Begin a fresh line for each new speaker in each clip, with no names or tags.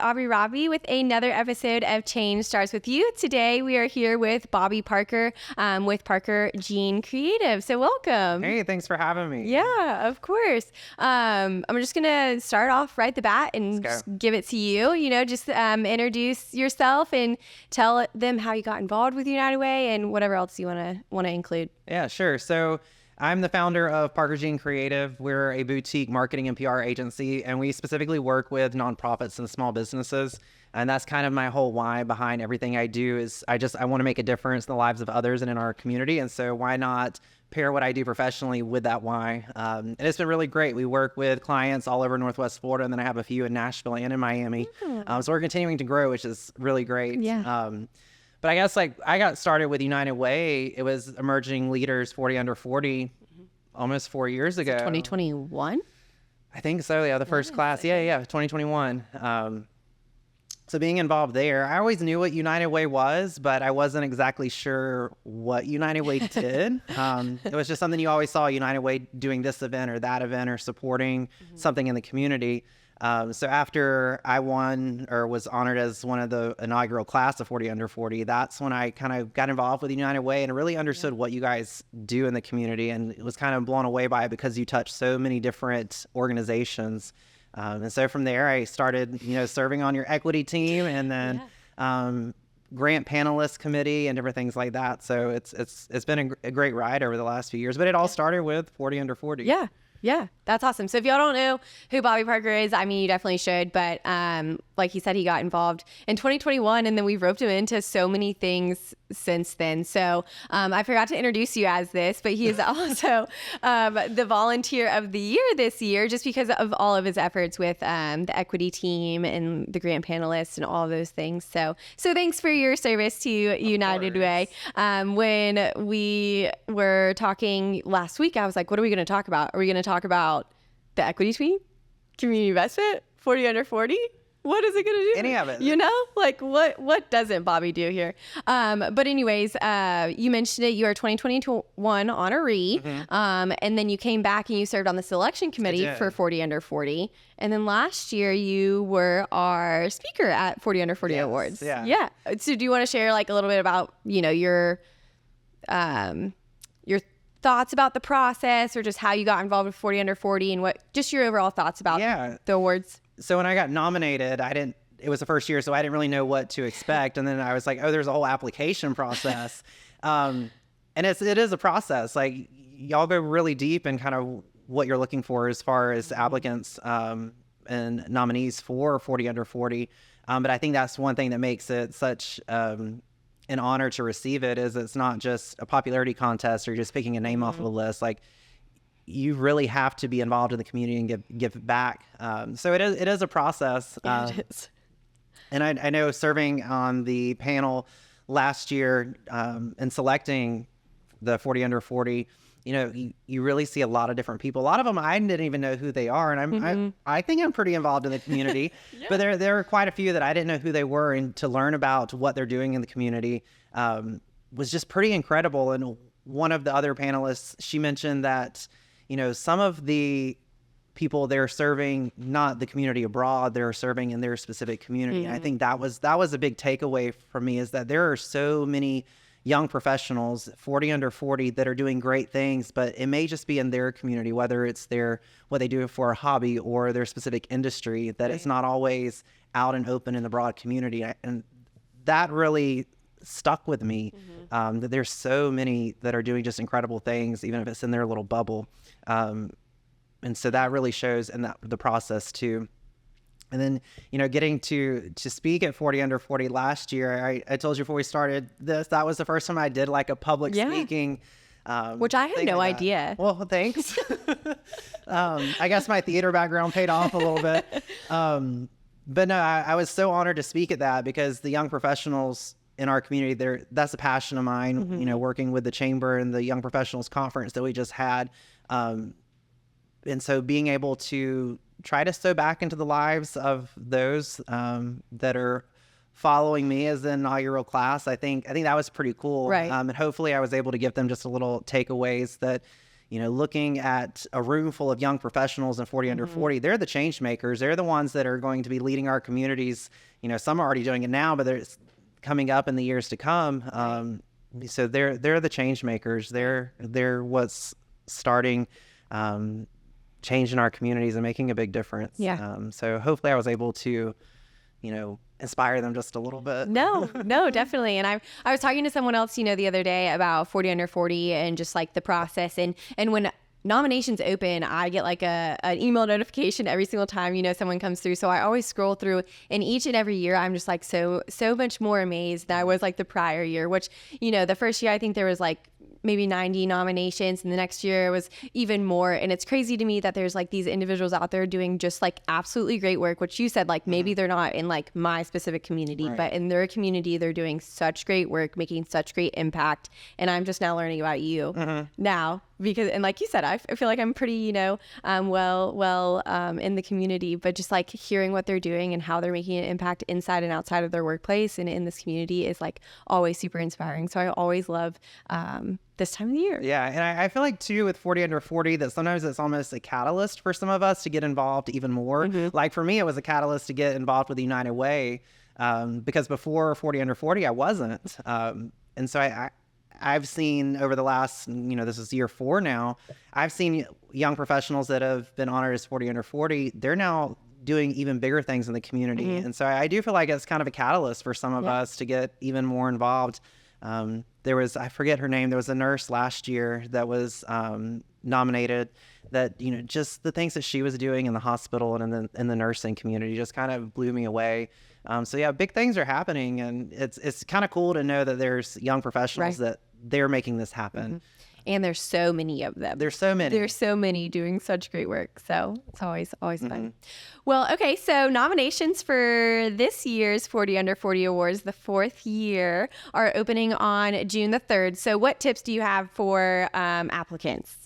Aubrey Robbie with another episode of Change Starts With You. Today we are here with Bobby Parker with Parker Jean Creative. So welcome.
Hey, thanks for having me.
Yeah, of course. I'm just going to start off right at the bat and just give it to you. Just introduce yourself and tell them how you got involved with United Way and whatever else you want to include.
Yeah, sure. So I'm the founder of Parker Jean Creative. We're a boutique marketing and PR agency, and we specifically work with nonprofits and small businesses. And that's kind of my whole why behind everything I do is I want to make a difference in the lives of others and in our community. And so why not pair what I do professionally with that why? And it's been really great. We work with clients all over Northwest Florida, and then I have a few in Nashville and in Miami. So we're continuing to grow, which is really great.
Yeah.
But I guess I got started with United Way. It was Emerging Leaders 40 Under 40 almost 4 years ago.
2021?
I think so. Yeah, the first class. Yeah, 2021. So being involved there, I always knew what United Way was, but I wasn't exactly sure what United Way did. It was just something you always saw United Way doing this event or that event or supporting something in the community. So after I won or was honored as one of the inaugural class of 40 Under 40, that's when I kind of got involved with United Way and really understood what you guys do in the community, and was kind of blown away by it because you touch so many different organizations. And so from there, I started, serving on your equity team and then grant panelist committee and different things like that. So it's been a great ride over the last few years, but it all started with 40 Under 40.
Yeah, that's awesome. So if y'all don't know who Bobby Parker is, I mean, you definitely should. But like he said, he got involved in 2021, and then we've roped him into so many things since then. So I forgot to introduce you as this, but he is also the volunteer of the year this year, just because of all of his efforts with the equity team and the grant panelists and all of those things. So thanks for your service to United Way. When we were talking last week, I was like, what are we going to talk about? Are we going to talk about the equity team, community investment, 40 Under 40? What is it going to do?
Any of it.
Like what doesn't Bobby do here? But anyways, you mentioned it. You are 2021 honoree. And then you came back and you served on the selection committee for 40 Under 40. And then last year you were our speaker at 40 Under 40 Awards. Yeah. So do you want to share like a little bit about, your thoughts about the process, or just how you got involved with 40 Under 40 and what just your overall thoughts about the awards?
So when I got nominated, it was the first year, so I didn't really know what to expect. And then I was like, oh, there's a whole application process. And it is a process. Like, y'all go really deep in kind of what you're looking for as far as applicants and nominees for 40 Under 40. But I think that's one thing that makes it such an honor to receive it, is it's not just a popularity contest or just picking a name off of a list. Like, you really have to be involved in the community and give back. So it is a process.
It is.
And I know serving on the panel last year and selecting the 40 Under 40, you really see a lot of different people. A lot of them I didn't even know who they are, and I think I'm pretty involved in the community. But there are quite a few that I didn't know who they were, and to learn about what they're doing in the community was just pretty incredible. And one of the other panelists, she mentioned that some of the people they're serving, not the community abroad, they're serving in their specific community. And I think that was a big takeaway for me, is that there are so many young professionals, 40 Under 40, that are doing great things, but it may just be in their community, whether it's what they do for a hobby or their specific industry, that it's not always out and open in the broad community. And that really stuck with me, that there's so many that are doing just incredible things, even if it's in their little bubble. And so that really shows in the process too. And then, getting to speak at 40 Under 40 last year, I told you before we started this, that was the first time I did like a public speaking.
Which I had no idea.
Well, thanks. I guess my theater background paid off a little bit. But no, I was so honored to speak at that, because the young professionals in our community, that's a passion of mine, working with the chamber and the Young Professionals Conference that we just had. And so being able to try to sow back into the lives of those that are following me as the inaugural class, I think that was pretty cool.
Right.
And hopefully I was able to give them just a little takeaways that, looking at a room full of young professionals and 40 under 40, they're the change makers. They're the ones that are going to be leading our communities. Some are already doing it now, but they're coming up in the years to come. So they're the change makers. They're what's starting change in our communities and making a big difference.
Yeah.
So hopefully I was able to, inspire them just a little bit.
No, definitely. And I was talking to someone else, the other day about 40 under 40 and just like the process. And when nominations open, I get like an email notification every single time, someone comes through. So I always scroll through, and each and every year I'm just like so much more amazed than I was like the prior year, which, the first year I think there was like maybe 90 nominations, and the next year was even more. And it's crazy to me that there's like these individuals out there doing just like absolutely great work, which you said, like maybe they're not in like my specific community, but in their community, they're doing such great work, making such great impact. And I'm just now learning about you now, because, and like you said, I feel like I'm pretty, well in the community, but just like hearing what they're doing and how they're making an impact inside and outside of their workplace and in this community is like always super inspiring. So I always love this time of the year.
Yeah. And I feel like too with 40 under 40 that sometimes it's almost a catalyst for some of us to get involved even more. Like for me, it was a catalyst to get involved with the United Way because before 40 under 40, I wasn't. And so I've seen over the last, this is year 4 now, I've seen young professionals that have been honored as 40 under 40. They're now doing even bigger things in the community. And so I do feel like it's kind of a catalyst for some of us to get even more involved. There was, I forget her name, there was a nurse last year that was nominated that, just the things that she was doing in the hospital and in the nursing community just kind of blew me away. So yeah, big things are happening, and it's kind of cool to know that there's young professionals that they're making this happen.
And there's so many of them.
There's so many
doing such great work. So it's always fun. Well, okay. So nominations for this year's 40 Under 40 Awards, the 4th year, are opening on June the 3rd. So what tips do you have for applicants?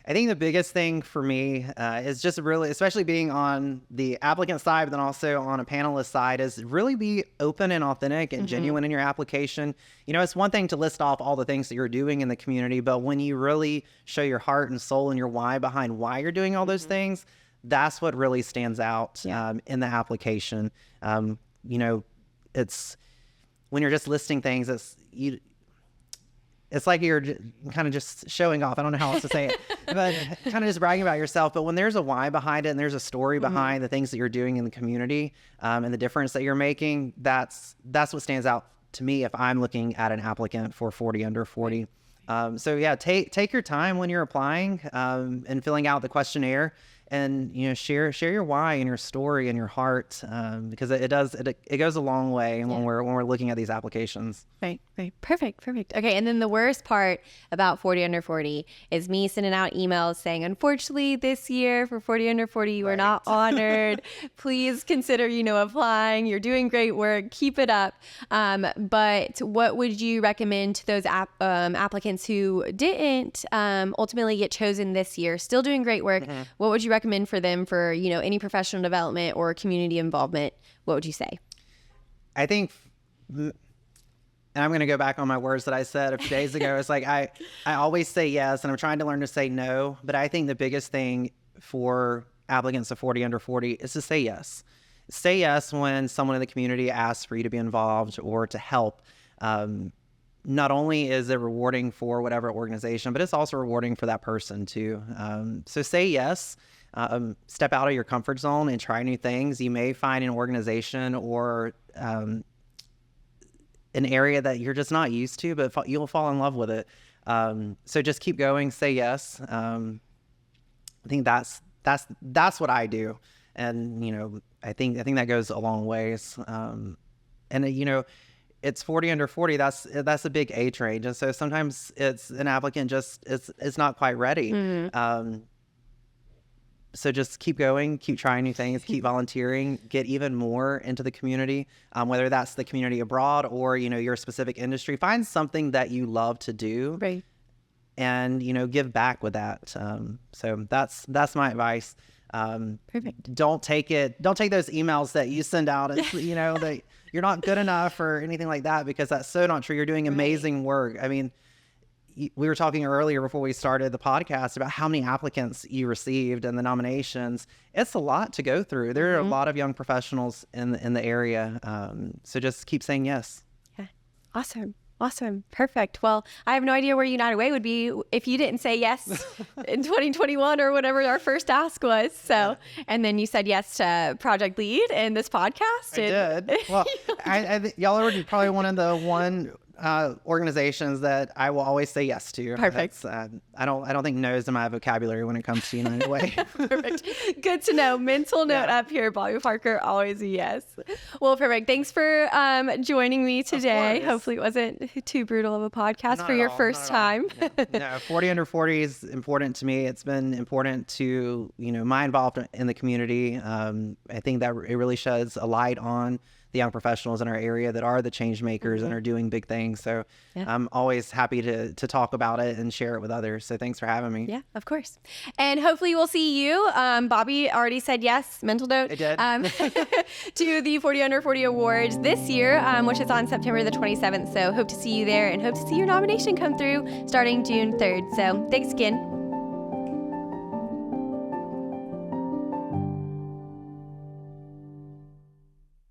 I think the biggest thing for me is just really, especially being on the applicant side, but then also on a panelist side, is really be open and authentic and genuine in your application. It's one thing to list off all the things that you're doing in the community, but when you really show your heart and soul and your why behind why you're doing all those things, that's what really stands out in the application. It's when you're just listing things, it's like you're kind of just showing off. I don't know how else to say it, but kind of just bragging about yourself. But when there's a why behind it and there's a story behind the things that you're doing in the community and the difference that you're making, that's what stands out to me if I'm looking at an applicant for 40 under 40. So yeah, take your time when you're applying and filling out the questionnaire, and share your why and your story and your heart, because it goes a long way when we're looking at these applications.
Right. Perfect. Okay. And then the worst part about 40 under 40 is me sending out emails saying, unfortunately, this year for 40 under 40, you are not honored. Please consider, applying. You're doing great work. Keep it up. But what would you recommend to those applicants who didn't ultimately get chosen this year, still doing great work? What would you recommend for them for, any professional development or community involvement? What would you say?
I think, and I'm going to go back on my words that I said a few days ago. It's like, I always say yes, and I'm trying to learn to say no. But I think the biggest thing for applicants of 40 under 40 is to say yes. Say yes when someone in the community asks for you to be involved or to help. Not only is it rewarding for whatever organization, but it's also rewarding for that person too. So say yes. Step out of your comfort zone and try new things. You may find an organization or an area that you're just not used to, but you'll fall in love with it. So just keep going, say yes. I think that's what I do. And, I think that goes a long ways. And it's 40 under 40. That's a big age range. And so sometimes it's an applicant it's not quite ready. So just keep going, keep trying new things, keep volunteering, get even more into the community, whether that's the community abroad or, your specific industry. Find something that you love to do,
right,
and, give back with that. So that's my advice.
Perfect.
Don't take those emails that you send out as, that you're not good enough or anything like that, because that's so not true. You're doing amazing work. I mean, we were talking earlier before we started the podcast about how many applicants you received and the nominations. It's a lot to go through. There are a lot of young professionals in the area. So just keep saying yes.
Yeah. Awesome. Perfect. Well, I have no idea where United Way would be if you didn't say yes in 2021 or whatever our first ask was. So, and then you said yes to Project Lead in this podcast.
I did. Well, I think y'all are probably one of the organizations that I will always say yes to.
Perfect.
I don't think no is in my vocabulary when it comes to United Way.
Perfect. Good to know. Mental note up here, Bobby Parker, always a yes. Well, perfect. Thanks for joining me today. Hopefully it wasn't too brutal of a podcast
Not
for
at
your
all,
first
not at all.
time.
No, 40 under 40 is important to me. It's been important to, my involvement in the community. I think that it really sheds a light on the young professionals in our area that are the change makers and are doing big things. So I'm always happy to talk about it and share it with others. So thanks for having me.
Yeah, of course. And hopefully we'll see you. Bobby already said yes, mental note.
I did.
To the 40 Under 40 Awards this year, which is on September the 27th. So hope to see you there and hope to see your nomination come through starting June 3rd. So thanks again.